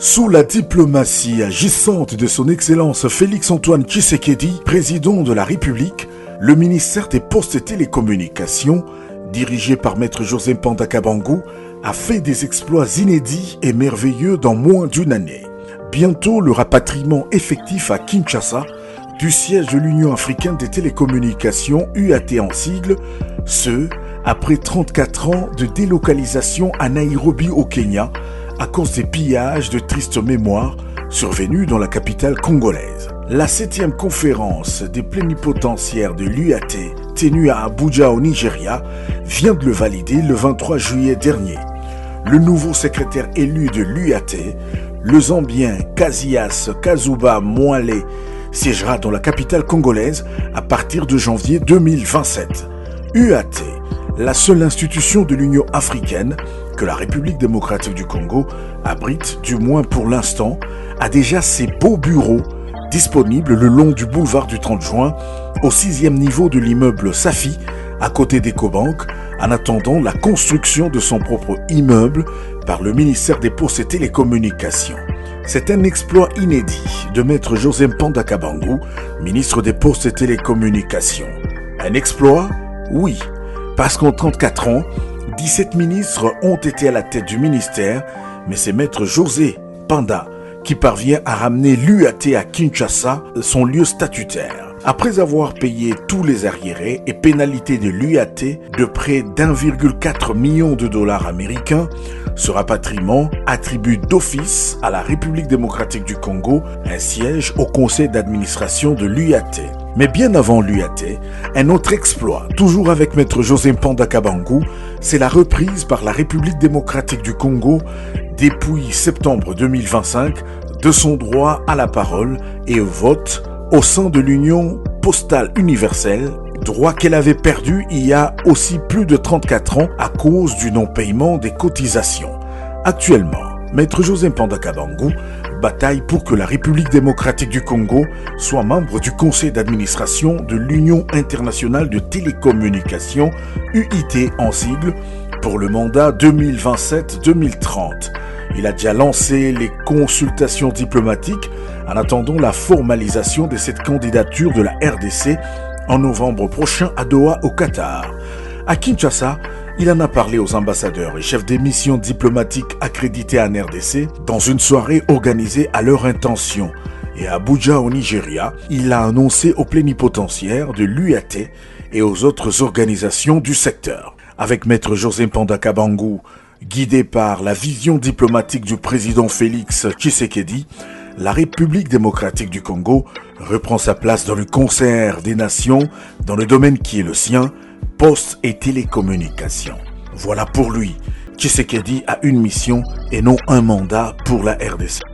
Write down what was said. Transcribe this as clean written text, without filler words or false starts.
Sous la diplomatie agissante de son Excellence Félix-Antoine Tshisekedi, président de la République, le ministère des Postes et Télécommunications, dirigé par Maître José Mpanda Kabangu, a fait des exploits inédits et merveilleux dans moins d'une année. Bientôt le rapatriement effectif à Kinshasa du siège de l'Union africaine des télécommunications, UAT en sigle, ce, après 34 ans de délocalisation à Nairobi au Kenya, à cause des pillages de tristes mémoires survenus dans la capitale congolaise. La 7e conférence des plénipotentiaires de l'UAT, tenue à Abuja au Nigeria, vient de le valider le 23 juillet dernier. Le nouveau secrétaire élu de l'UAT, le Zambien Kazias Kazuba Mwale, siégera dans la capitale congolaise à partir de janvier 2027. UAT, la seule institution de l'Union africaine que la République démocratique du Congo abrite, du moins pour l'instant, a déjà ses beaux bureaux disponibles le long du boulevard du 30 juin, au 6e niveau de l'immeuble Safi, à côté d'Ecobank, en attendant la construction de son propre immeuble par le ministère des Postes et Télécommunications. C'est un exploit inédit de Maître José Mpanda Kabangu, ministre des Postes et Télécommunications. Un exploit? Oui, parce qu'en 34 ans, 17 ministres ont été à la tête du ministère, mais c'est Maître José Mpanda qui parvient à ramener l'UAT à Kinshasa, son lieu statutaire. Après avoir payé tous les arriérés et pénalités de l'UAT de près d'1,4 million de dollars américains, ce rapatriement attribue d'office à la République démocratique du Congo un siège au conseil d'administration de l'UAT. Mais bien avant l'UAT, un autre exploit, toujours avec Maître José Mpanda Kabangu, c'est la reprise par la République démocratique du Congo, depuis septembre 2025, de son droit à la parole et au vote au sein de l'Union postale universelle, droit qu'elle avait perdu il y a aussi plus de 34 ans à cause du non-paiement des cotisations. Actuellement, Maître José Mpanda Kabangu bataille pour que la République démocratique du Congo soit membre du conseil d'administration de l'Union internationale de télécommunications, UIT en sigle, pour le mandat 2027-2030. Il a déjà lancé les consultations diplomatiques en attendant la formalisation de cette candidature de la RDC en novembre prochain à Doha au Qatar. À Kinshasa, il en a parlé aux ambassadeurs et chefs des missions diplomatiques accrédités en RDC dans une soirée organisée à leur intention. Et à Abuja au Nigeria, il a annoncé aux plénipotentiaires de l'UAT et aux autres organisations du secteur. Avec Maître José Mpanda Kabangu, guidé par la vision diplomatique du président Félix Tshisekedi, la République démocratique du Congo reprend sa place dans le concert des nations dans le domaine qui est le sien, postes et télécommunications. Voilà pour lui, Tshisekedi a une mission et non un mandat pour la RDC.